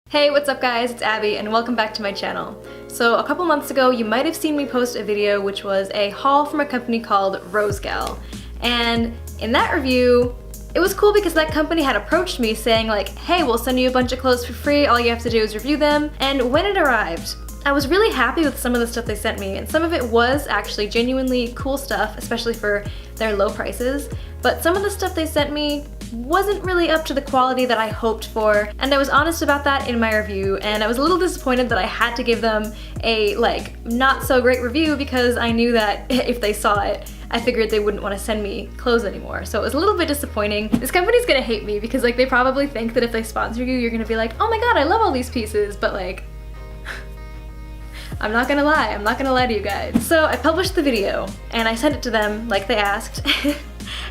Hey, what's up guys? It's Abby and welcome back to my channel. So a couple months ago you might have seen me post a video which was a haul from a company called Rosegal. And in that review, it was cool because that company had approached me saying like, hey, we'll send you a bunch of clothes for free, all you have to do is review them. And when it arrived, I was really happy with some of the stuff they sent me, and some of it was actually genuinely cool stuff, especially for their low prices. But some of the stuff they sent me wasn't really up to the quality that I hoped for, and I was honest about that in my review, and I was a little disappointed that I had to give them a not so great review because I knew that if they saw it, I figured they wouldn't want to send me clothes anymore. So it was a little bit disappointing. This company's gonna hate me because they probably think that if they sponsor you, you're gonna be like, oh my god, I love all these pieces, but I'm not gonna lie to you guys. So I published the video and I sent it to them like they asked.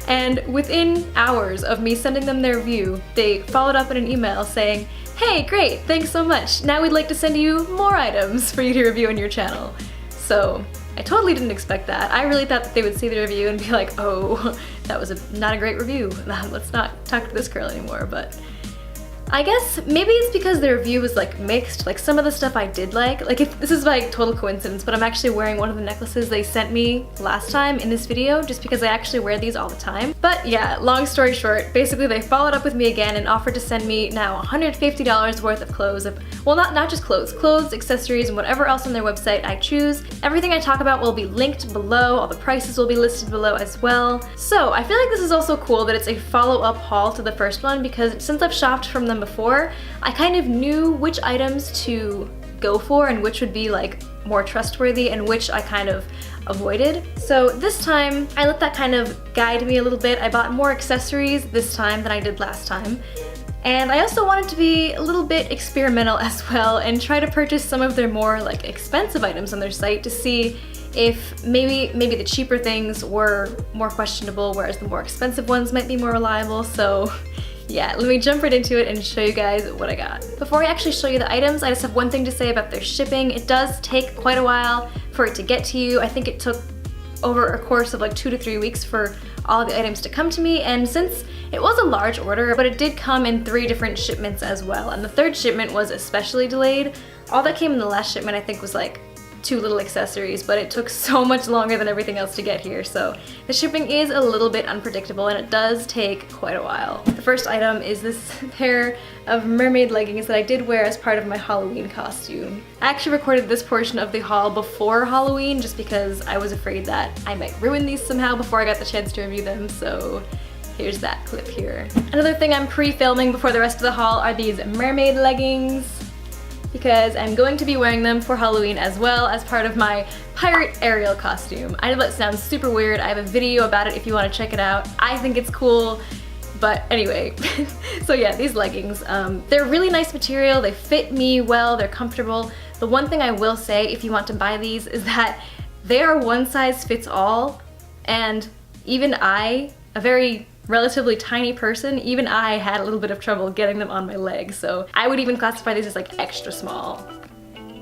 And within hours of me sending them their review, they followed up in an email saying, hey, great, thanks so much. Now we'd like to send you more items for you to review on your channel. So I totally didn't expect that. I really thought that they would see the review and be like, oh, that was not a great review. Let's not talk to this girl anymore, but I guess maybe it's because the review was mixed. Some of the stuff I did like if this is total coincidence, but I'm actually wearing one of the necklaces they sent me last time in this video just because I actually wear these all the time. But yeah, long story short, basically they followed up with me again and offered to send me now $150 worth of clothes. Well, not just clothes, accessories, and whatever else on their website I choose. Everything I talk about will be linked below, all the prices will be listed below as well. So I feel like this is also cool that it's a follow-up haul to the first one because since I've shopped from them before, I kind of knew which items to go for and which would be more trustworthy and which I kind of avoided. So this time I let that kind of guide me a little bit. I bought more accessories this time than I did last time. And I also wanted to be a little bit experimental as well and try to purchase some of their more expensive items on their site to see if maybe the cheaper things were more questionable, whereas the more expensive ones might be more reliable. So yeah, let me jump right into it and show you guys what I got. Before I actually show you the items, I just have one thing to say about their shipping. It does take quite a while for it to get to you. I think it took over a course of 2 to 3 weeks for all the items to come to me, and since it was a large order, but it did come in 3 different shipments as well, and the 3rd shipment was especially delayed. All that came in the last shipment I think was 2 little accessories, but it took so much longer than everything else to get here, so the shipping is a little bit unpredictable and it does take quite a while. The first item is this pair of mermaid leggings that I did wear as part of my Halloween costume. I actually recorded this portion of the haul before Halloween just because I was afraid that I might ruin these somehow before I got the chance to review them, so here's that clip here. Another thing I'm pre-filming before the rest of the haul are these mermaid leggings, because I'm going to be wearing them for Halloween as well as part of my pirate Ariel costume. I know that sounds super weird. I have a video about it if you want to check it out. I think it's cool, but anyway. So yeah, these leggings, they're really nice material. They fit me well, they're comfortable. The one thing I will say if you want to buy these is that they are one size fits all, and even I, a very relatively tiny person, even I had a little bit of trouble getting them on my legs, so I would even classify these as extra small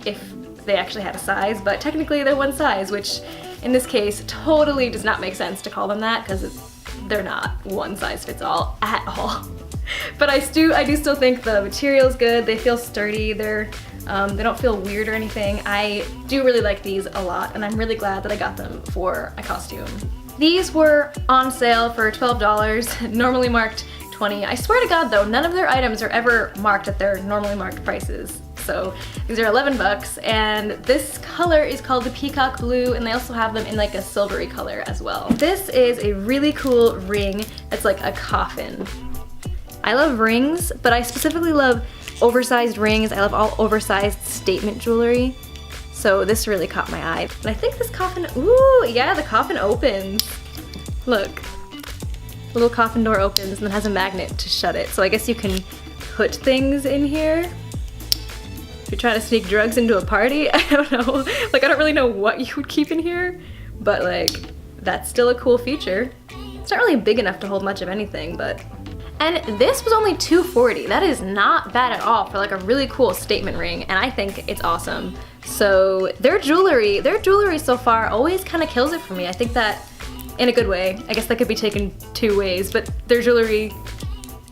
if they actually had a size, but technically they're one size, which in this case totally does not make sense to call them that because they're not one size fits all at all. But I do still think the material's good, they feel sturdy, they don't feel weird or anything. I do really like these a lot and I'm really glad that I got them for a costume. These were on sale for $12, normally marked $20. I swear to God though, none of their items are ever marked at their normally marked prices. So these are 11 bucks, and this color is called the peacock blue, and they also have them in a silvery color as well. This is a really cool ring that's a coffin. I love rings, but I specifically love oversized rings. I love all oversized statement jewelry. So this really caught my eye. And I think this coffin, ooh, yeah, the coffin opens. Look, the little coffin door opens and then has a magnet to shut it. So I guess you can put things in here. If you're trying to sneak drugs into a party, I don't know. I don't really know what you would keep in here, but that's still a cool feature. It's not really big enough to hold much of anything, but. And this was only $2.40. That is not bad at all for a really cool statement ring, and I think it's awesome. So their jewelry so far always kind of kills it for me. I think that in a good way. I guess that could be taken 2 ways, but their jewelry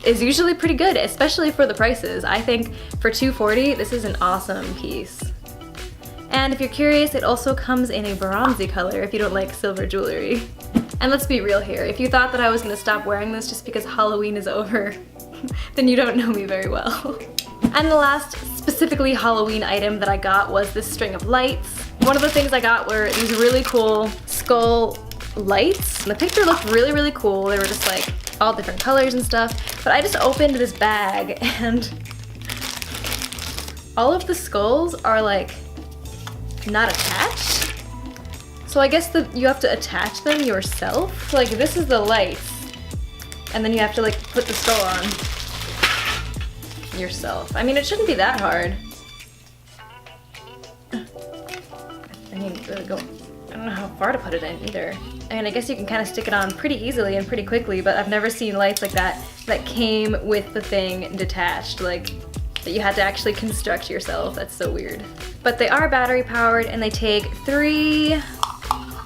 is usually pretty good, especially for the prices. I think for $2.40, this is an awesome piece. And if you're curious, it also comes in a bronzy color if you don't like silver jewelry. And let's be real here, if you thought that I was gonna stop wearing this just because Halloween is over, then you don't know me very well. And the last specifically Halloween item that I got was this string of lights. One of the things I got were these really cool skull lights. The picture looked really, really cool. They were just like all different colors and stuff. But I just opened this bag and all of the skulls are like not attached. So I guess you have to attach them yourself. Like this is the lights. And then you have to like put the skull on yourself. I mean, it shouldn't be that hard. I need to go. I don't know how far to put it in either. I mean, I guess you can kind of stick it on pretty easily and pretty quickly, but I've never seen lights like that that came with the thing detached, like that you had to actually construct yourself. That's so weird. But they are battery powered and they take 3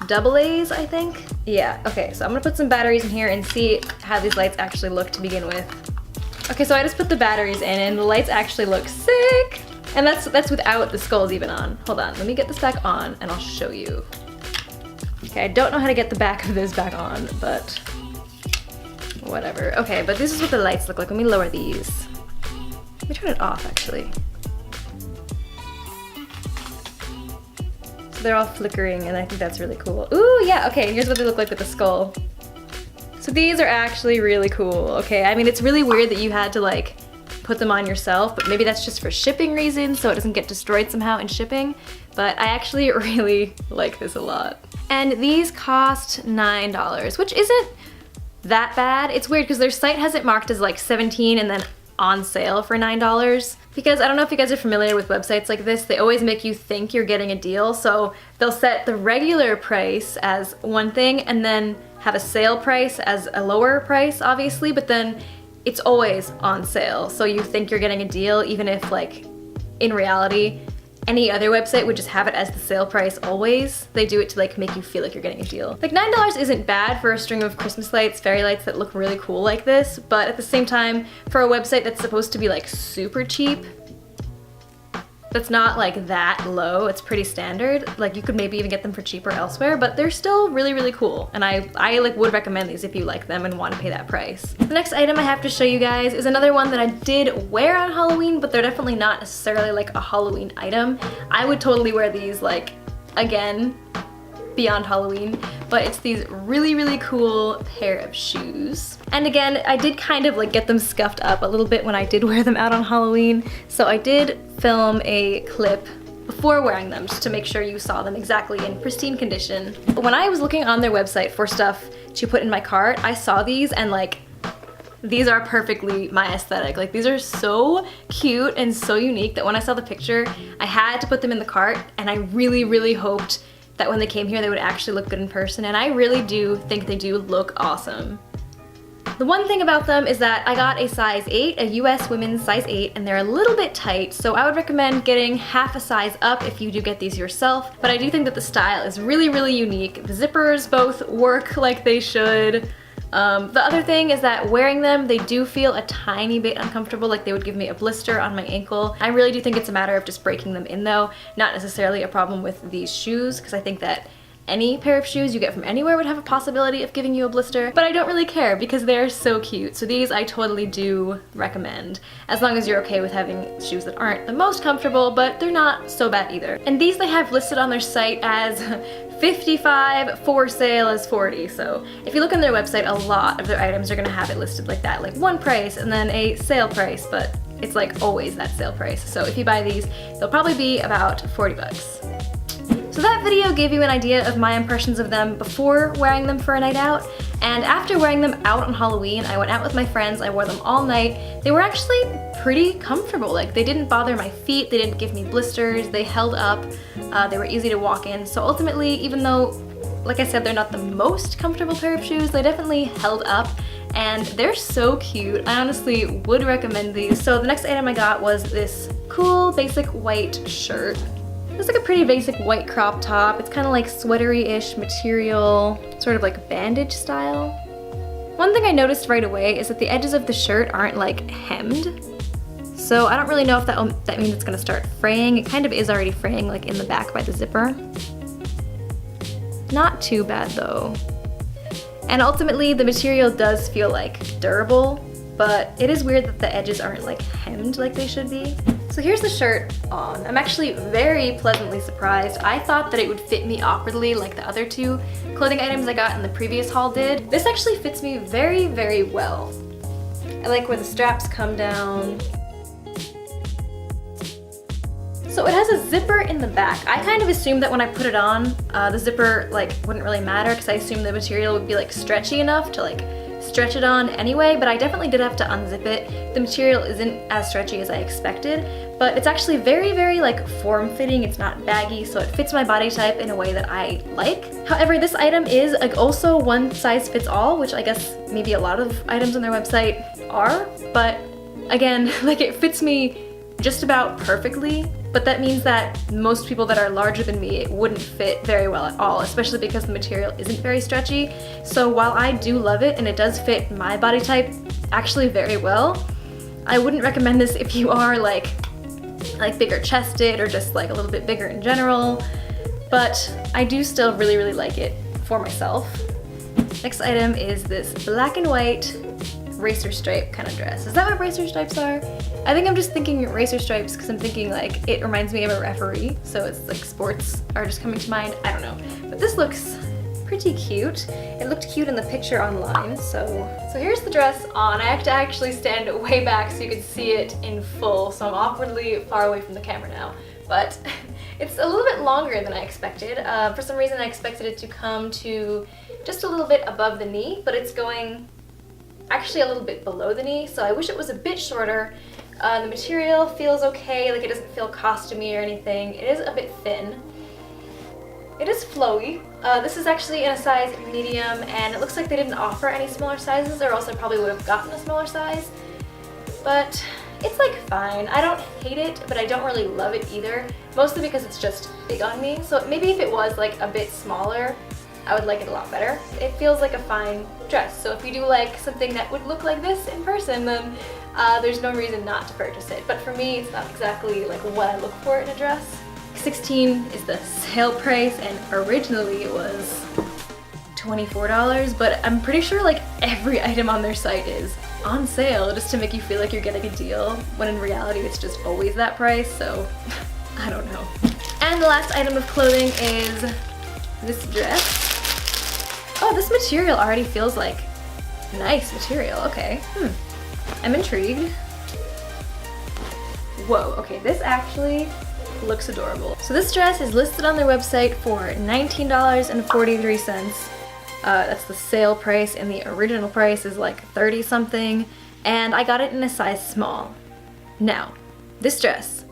AA's, I think. Yeah, okay, so I'm gonna put some batteries in here and see how these lights actually look to begin with. Okay, so I just put the batteries in and the lights actually look sick. And that's without the skulls even on. Hold on, let me get this back on and I'll show you. Okay, I don't know how to get the back of this back on, but whatever. Okay, but this is what the lights look like. Let me lower these. Let me turn it off, actually. So they're all flickering and I think that's really cool. Ooh, yeah, okay, here's what they look like with the skull. So these are actually really cool, okay? I mean, it's really weird that you had to like put them on yourself, but maybe that's just for shipping reasons so it doesn't get destroyed somehow in shipping. But I actually really like this a lot. And these cost $9, which isn't that bad. It's weird because their site has it marked as like 17 and then on sale for $9. Because I don't know if you guys are familiar with websites like this, they always make you think you're getting a deal. So they'll set the regular price as one thing and then have a sale price as a lower price, obviously, but then it's always on sale. So you think you're getting a deal even if like in reality, any other website would just have it as the sale price always. They do it to like make you feel like you're getting a deal. Like $9 isn't bad for a string of Christmas lights, fairy lights that look really cool like this, but at the same time, for a website that's supposed to be like super cheap, that's not like that low, it's pretty standard. Like you could maybe even get them for cheaper elsewhere, but they're still really, really cool. And I like would recommend these if you like them and want to pay that price. The next item I have to show you guys is another one that I did wear on Halloween, but they're definitely not necessarily like a Halloween item. I would totally wear these like, again, beyond Halloween, but it's these really, really cool pair of shoes. And again, I did kind of like get them scuffed up a little bit when I did wear them out on Halloween. So I did film a clip before wearing them just to make sure you saw them exactly in pristine condition. When I was looking on their website for stuff to put in my cart, I saw these and like, these are perfectly my aesthetic. Like these are so cute and so unique that when I saw the picture, I had to put them in the cart and I really, really hoped that when they came here they would actually look good in person, and I really do think they do look awesome. The one thing about them is that I got a size 8, a US women's size 8, and they're a little bit tight, so I would recommend getting half a size up if you do get these yourself, but I do think that the style is really, really unique. The zippers both work like they should. The other thing is that wearing them, they do feel a tiny bit uncomfortable, like they would give me a blister on my ankle. I really do think it's a matter of just breaking them in though, not necessarily a problem with these shoes, because I think that any pair of shoes you get from anywhere would have a possibility of giving you a blister, but I don't really care because they're so cute. So these I totally do recommend, as long as you're okay with having shoes that aren't the most comfortable, but they're not so bad either. And these they have listed on their site as 55, for sale as 40. So if you look on their website, a lot of their items are gonna have it listed like that, like one price and then a sale price, but it's like always that sale price. So if you buy these, they'll probably be about 40 bucks. So that video gave you an idea of my impressions of them before wearing them for a night out, and after wearing them out on Halloween, I went out with my friends, I wore them all night. They were actually pretty comfortable. Like they didn't bother my feet, they didn't give me blisters, they held up, they were easy to walk in. So ultimately, even though, like I said, they're not the most comfortable pair of shoes, they definitely held up. And they're so cute. I honestly would recommend these. So the next item I got was this cool basic white shirt. It's like a pretty basic white crop top. It's kind of like sweatery-ish material, sort of like bandage style. One thing I noticed right away is that the edges of the shirt aren't like hemmed. So I don't really know if that means it's gonna start fraying. It kind of is already fraying like in the back by the zipper. Not too bad though. And ultimately the material does feel like durable, but it is weird that the edges aren't like hemmed like they should be. So here's the shirt on. I'm actually very pleasantly surprised. I thought that it would fit me awkwardly like the other two clothing items I got in the previous haul did. This actually fits me very, very well. I like where the straps come down. So it has a zipper in the back. I kind of assumed that when I put it on, the zipper like wouldn't really matter because I assumed the material would be like stretchy enough to like stretch it on anyway, but I definitely did have to unzip it. The material isn't as stretchy as I expected, but it's actually very, very like form-fitting. It's not baggy, so it fits my body type in a way that I like. However, this item is like also one size fits all, which I guess maybe a lot of items on their website are, but again, like it fits me just about perfectly, but that means that most people that are larger than me, it wouldn't fit very well at all, especially because the material isn't very stretchy. So while I do love it and it does fit my body type actually very well, I wouldn't recommend this if you are like bigger chested or just like a little bit bigger in general, but I do still really, really like it for myself. Next item is this black and white racer stripe kind of dress. Is that what racer stripes are? I think I'm just thinking racer stripes because I'm thinking like it reminds me of a referee, so it's like sports are just coming to mind. I don't know, but this looks pretty cute. It looked cute in the picture online, so here's the dress on. I have to actually stand way back so you can see it in full, so I'm awkwardly far away from the camera now, but it's a little bit longer than I expected. For some reason I expected it to come to just a little bit above the knee, but it's going actually a little bit below the knee, so I wish it was a bit shorter. The material feels okay, like it doesn't feel costumey or anything. It is a bit thin. It is flowy. This is actually in a size medium, and it looks like they didn't offer any smaller sizes, or else I probably would have gotten a smaller size. But it's like fine. I don't hate it, but I don't really love it either, mostly because it's just big on me. So maybe if it was like a bit smaller, I would like it a lot better. It feels like a fine dress, so if you do like something that would look like this in person, then there's no reason not to purchase it. But for me, it's not exactly like what I look for in a dress. $16 is the sale price, and originally it was $24, but I'm pretty sure like every item on their site is on sale just to make you feel like you're getting a deal, when in reality it's just always that price, so I don't know. And the last item of clothing is this dress. Oh, this material already feels like nice material. Okay, I'm intrigued. Whoa, okay, this actually looks adorable. So this dress is listed on their website for $19.43. That's the sale price, and the original price is like 30 something, and I got it in a size small. Now, this dress,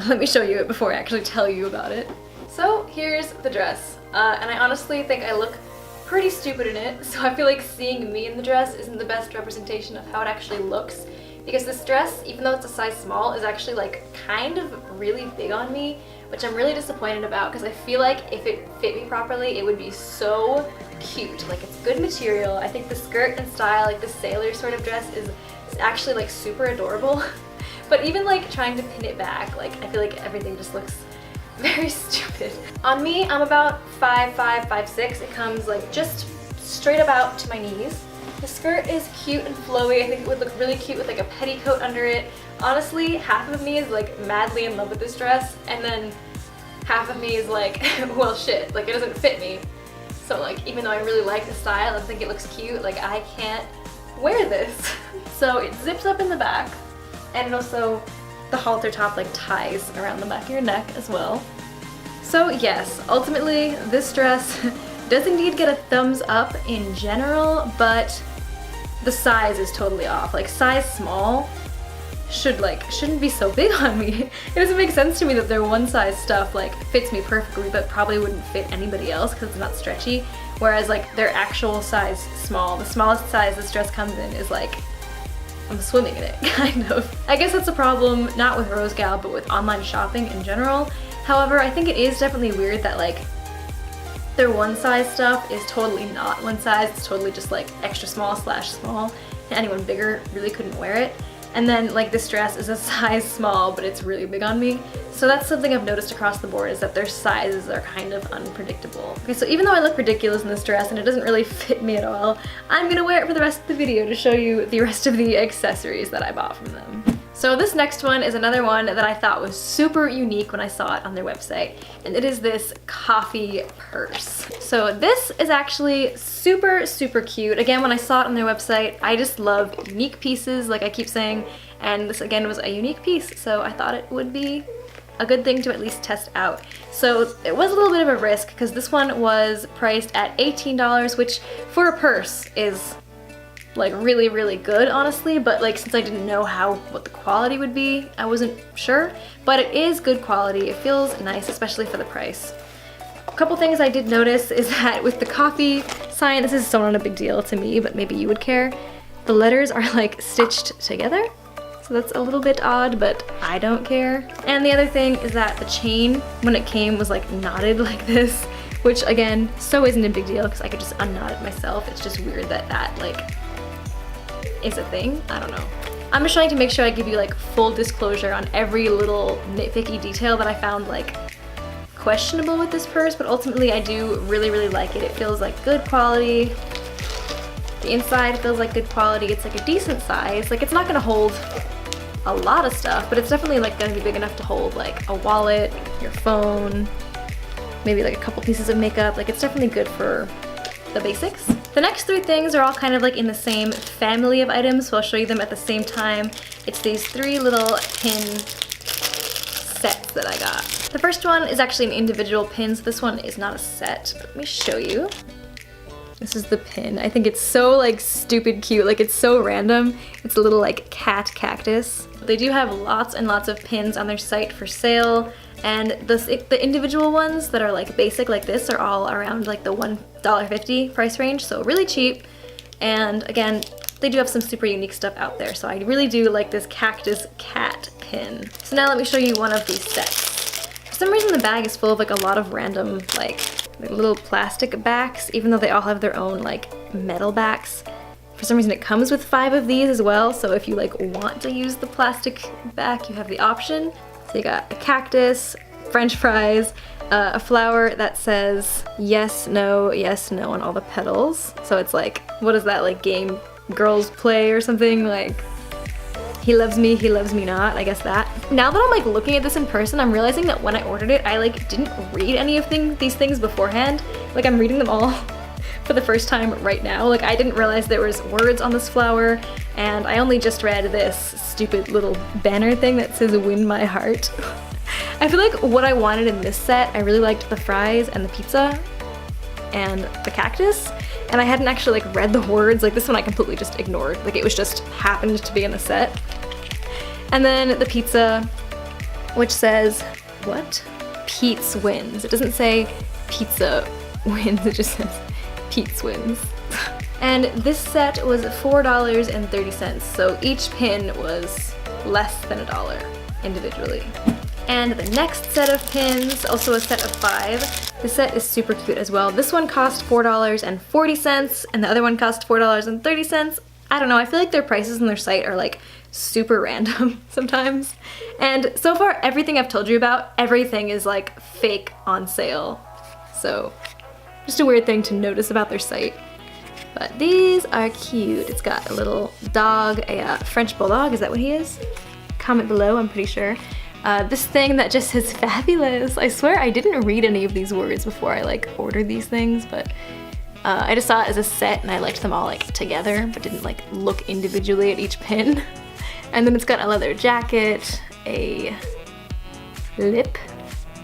let me show you it before I actually tell you about it. So here's the dress, and I honestly think I look pretty stupid in it, so I feel like seeing me in the dress isn't the best representation of how it actually looks, because this dress, even though it's a size small, is actually like kind of really big on me, which I'm really disappointed about, because I feel like if it fit me properly, it would be so cute. Like, it's good material. I think the skirt and style, like the sailor sort of dress, is actually like super adorable. But even like trying to pin it back, like I feel like everything just looks very stupid. On me, I'm about 5'5", 5'6". It comes like just straight about to my knees. The skirt is cute and flowy. I think it would look really cute with like a petticoat under it. Honestly, half of me is like madly in love with this dress, and then half of me is like, well shit, like it doesn't fit me. So like, even though I really like the style and think it looks cute, like I can't wear this. So it zips up in the back, and it also, the halter top like ties around the back of your neck as well. So yes, ultimately this dress does indeed get a thumbs up in general, but the size is totally off. Like size small shouldn't be so big on me. It doesn't make sense to me that their one size stuff like fits me perfectly but probably wouldn't fit anybody else because it's not stretchy, whereas like their actual size small, the smallest size this dress comes in is like, I'm swimming in it, kind of. I guess that's a problem not with Rosegal but with online shopping in general. However, I think it is definitely weird that like Their one size stuff is totally not one size. It's totally just like extra small slash small. And anyone bigger really couldn't wear it. And then like this dress is a size small, but it's really big on me. So that's something I've noticed across the board, is that their sizes are kind of unpredictable. Okay, so even though I look ridiculous in this dress and it doesn't really fit me at all, I'm gonna wear it for the rest of the video to show you the rest of the accessories that I bought from them. So this next one is another one that I thought was super unique when I saw it on their website, and it is this coffee purse. So this is actually super, super cute. Again, when I saw it on their website, I just love unique pieces, like I keep saying, and this again was a unique piece, so I thought it would be a good thing to at least test out. So it was a little bit of a risk because this one was priced at $18, which for a purse is like really, really good, honestly, but like since I didn't know what the quality would be, I wasn't sure, but it is good quality. It feels nice, especially for the price. A couple things I did notice is that with the coffee sign, this is so not a big deal to me, but maybe you would care, the letters are like stitched together. So that's a little bit odd, but I don't care. And the other thing is that the chain, when it came, was like knotted like this, which again, so isn't a big deal because I could just unknot it myself. It's just weird that that like is a thing. I don't know. I'm just trying to make sure I give you like full disclosure on every little nitpicky detail that I found like questionable with this purse, but ultimately I do really, really like it. It feels like good quality. The inside feels like good quality. It's like a decent size. Like it's not gonna hold a lot of stuff, but it's definitely like gonna be big enough to hold like a wallet, your phone, maybe like a couple pieces of makeup. Like it's definitely good for the basics. The next three things are all kind of like in the same family of items, so I'll show you them at the same time. It's these three little pin sets that I got. The first one is actually an individual pin, so this one is not a set, but let me show you. This is the pin. I think it's so like stupid cute, like it's so random. It's a little like cat cactus. They do have lots and lots of pins on their site for sale, and the individual ones that are like basic like this are all around like the $1.50 price range, so really cheap. And again, they do have some super unique stuff out there, so I really do like this cactus cat pin. So now let me show you one of these sets. For some reason the bag is full of like a lot of random like little plastic backs, even though they all have their own like metal backs. For some reason it comes with 5 of these as well, so if you like want to use the plastic back, you have the option. So you got a cactus, french fries, a flower that says yes, no on all the petals. So it's like, what is that, like game girls play or something? Like, he loves me not, I guess that. Now that I'm like looking at this in person, I'm realizing that when I ordered it, I like didn't read any of these things beforehand. Like I'm reading them all for the first time right now. Like I didn't realize there was words on this flower, and I only just read this stupid little banner thing that says win my heart. I feel like what I wanted in this set, I really liked the fries and the pizza and the cactus, and I hadn't actually like read the words. Like this one I completely just ignored. Like it was just happened to be in the set. And then the pizza, which says, what? Pete's wins. It doesn't say pizza wins, it just says Pete's wins. And this set was $4.30, so each pin was less than $1 individually. And the next set of pins, also a set of 5. This set is super cute as well. This one cost $4.40 and the other one cost $4.30. I don't know, I feel like their prices on their site are like super random sometimes. And so far everything I've told you about, everything is like fake on sale. So just a weird thing to notice about their site. But these are cute. It's got a little dog, a French bulldog, is that what he is? Comment below, I'm pretty sure. This thing that just says fabulous. I swear I didn't read any of these words before I like ordered these things, but I just saw it as a set and I liked them all like together, but didn't like look individually at each pin. And then it's got a leather jacket, a lip,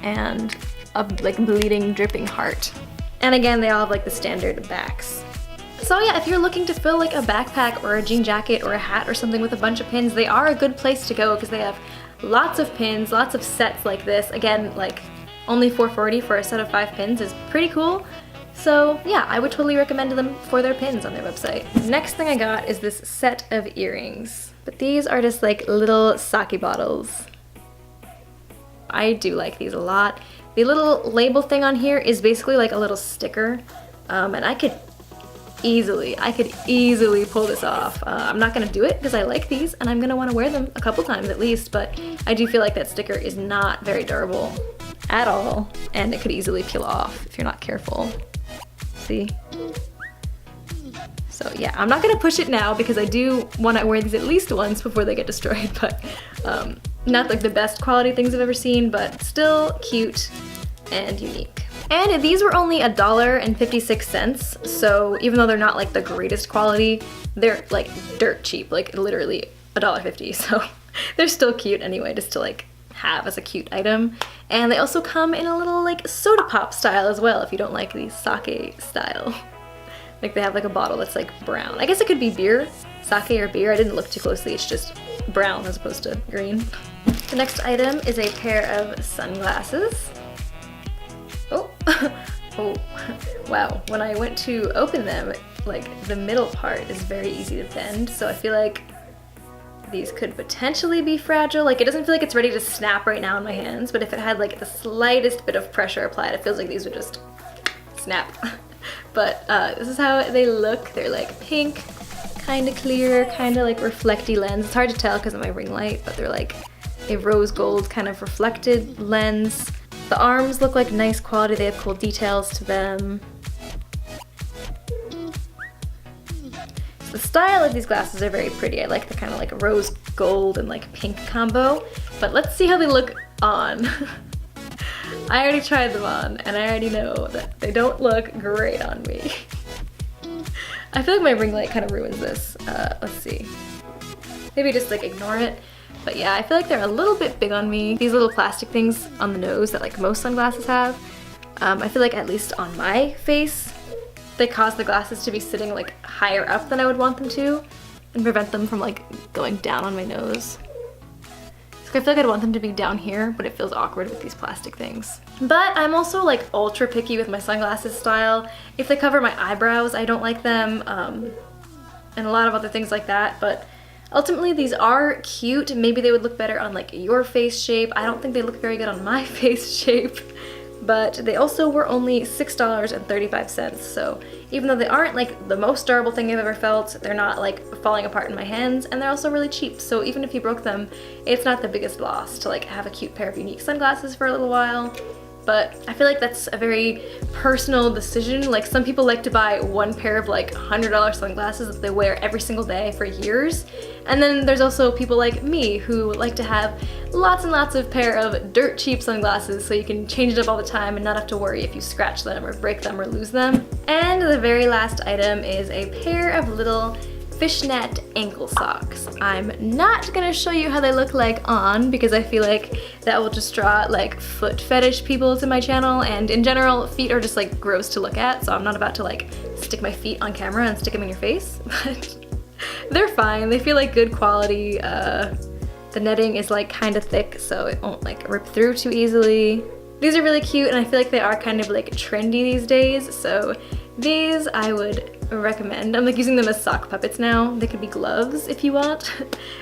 and a like bleeding, dripping heart. And again, they all have like the standard backs. So yeah, if you're looking to fill like a backpack or a jean jacket or a hat or something with a bunch of pins, they are a good place to go because they have lots of pins, lots of sets like this. Again, like only $4.40 for a set of 5 pins is pretty cool. So yeah, I would totally recommend them for their pins on their website. Next thing I got is this set of earrings. But these are just like little sake bottles. I do like these a lot. The little label thing on here is basically like a little sticker, and I could easily pull this off. I'm not gonna do it because I like these and I'm gonna want to wear them a couple times at least, but I do feel like that sticker is not very durable at all, and it could easily peel off if you're not careful. See? So yeah, I'm not gonna push it now because I do want to wear these at least once before they get destroyed, but not like the best quality things I've ever seen, but still cute and unique. And these were only $1.56, so even though they're not like the greatest quality, they're like dirt cheap, like literally $1.50, so they're still cute anyway, just to like have as a cute item. And they also come in a little like soda pop style as well, if you don't like the sake style. Like they have like a bottle that's like brown. I guess it could be beer, sake or beer. I didn't look too closely, it's just brown as opposed to green. The next item is a pair of sunglasses. Oh, oh, wow. When I went to open them, like the middle part is very easy to bend, so I feel like these could potentially be fragile. Like it doesn't feel like it's ready to snap right now in my hands, but if it had like the slightest bit of pressure applied, it feels like these would just snap. But this is how they look. They're like pink, kind of clear, kind of like reflecty lens. It's hard to tell because of my ring light, but they're like a rose gold kind of reflected lens. The arms look like nice quality, they have cool details to them. The style of these glasses are very pretty. I like the kind of like rose gold and like pink combo, but let's see how they look on. I already tried them on and I already know that they don't look great on me. I feel like my ring light kind of ruins this. Let's see. Maybe just like ignore it. But yeah, I feel like they're a little bit big on me. These little plastic things on the nose that like most sunglasses have. I feel like at least on my face, they cause the glasses to be sitting like higher up than I would want them to and prevent them from like going down on my nose. So I feel like I'd want them to be down here, but it feels awkward with these plastic things. But I'm also like ultra picky with my sunglasses style. If they cover my eyebrows, I don't like them, and a lot of other things like that, but ultimately, these are cute. Maybe they would look better on like your face shape. I don't think they look very good on my face shape, but they also were only $6.35. So even though they aren't like the most durable thing I've ever felt, they're not like falling apart in my hands, and they're also really cheap. So even if you broke them, it's not the biggest loss to like have a cute pair of unique sunglasses for a little while. But I feel like that's a very personal decision. Like some people like to buy one pair of like $100 sunglasses that they wear every single day for years. And then there's also people like me who like to have lots and lots of pair of dirt cheap sunglasses so you can change it up all the time and not have to worry if you scratch them or break them or lose them. And the very last item is a pair of little fishnet ankle socks. I'm not gonna show you how they look like on because I feel like that will just draw like foot fetish people to my channel, and in general feet are just like gross to look at, so I'm not about to like stick my feet on camera and stick them in your face, but they're fine. They feel like good quality. The netting is like kind of thick so it won't like rip through too easily. These are really cute and I feel like they are kind of like trendy these days, so these I would recommend. I'm like using them as sock puppets now. They could be gloves if you want.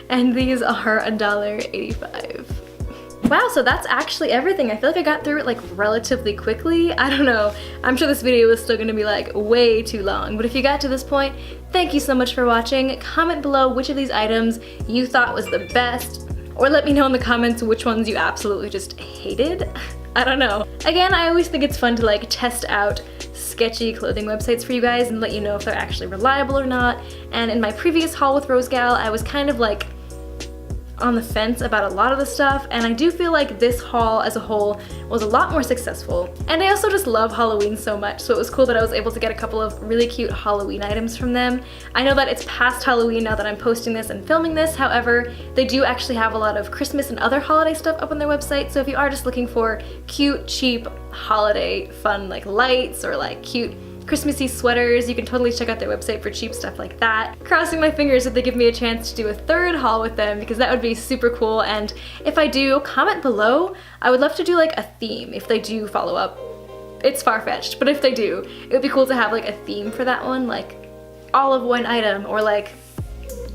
And these are $1.85. Wow, so that's actually everything. I feel like I got through it like relatively quickly. I don't know. I'm sure this video is still gonna be like way too long, but if you got to this point, thank you so much for watching. Comment below which of these items you thought was the best, or let me know in the comments which ones you absolutely just hated. I don't know. Again, I always think it's fun to like test out sketchy clothing websites for you guys and let you know if they're actually reliable or not. And in my previous haul with Rosegal, I was kind of like on the fence about a lot of the stuff, and I do feel like this haul as a whole was a lot more successful. And I also just love Halloween so much, so it was cool that I was able to get a couple of really cute Halloween items from them. I know that it's past Halloween now that I'm posting this and filming this, however, they do actually have a lot of Christmas and other holiday stuff up on their website, so if you are just looking for cute, cheap, holiday fun like lights or like cute Christmassy sweaters, you can totally check out their website for cheap stuff like that. Crossing my fingers that they give me a chance to do a third haul with them because that would be super cool, and if I do, comment below. I would love to do like a theme if they do follow up. It's far-fetched, but if they do, it would be cool to have like a theme for that one, like all of one item, or like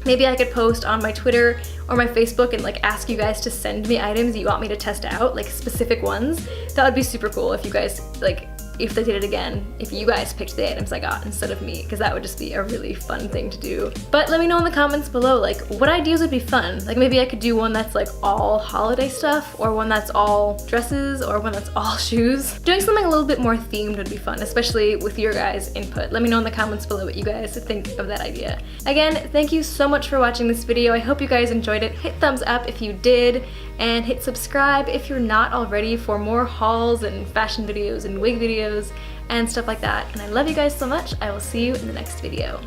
Maybe I could post on my Twitter or my Facebook and like ask you guys to send me items you want me to test out, like specific ones. That would be super cool if you guys, like, if they did it again, if you guys picked the items I got instead of me, because that would just be a really fun thing to do. But let me know in the comments below, like, what ideas would be fun? Like, maybe I could do one that's like all holiday stuff, or one that's all dresses, or one that's all shoes. Doing something a little bit more themed would be fun, especially with your guys' input. Let me know in the comments below what you guys think of that idea. Again, thank you so much for watching this video. I hope you guys enjoyed it. Hit thumbs up if you did, and hit subscribe if you're not already for more hauls and fashion videos and wig videos and stuff like that. And I love you guys so much. I will see you in the next video.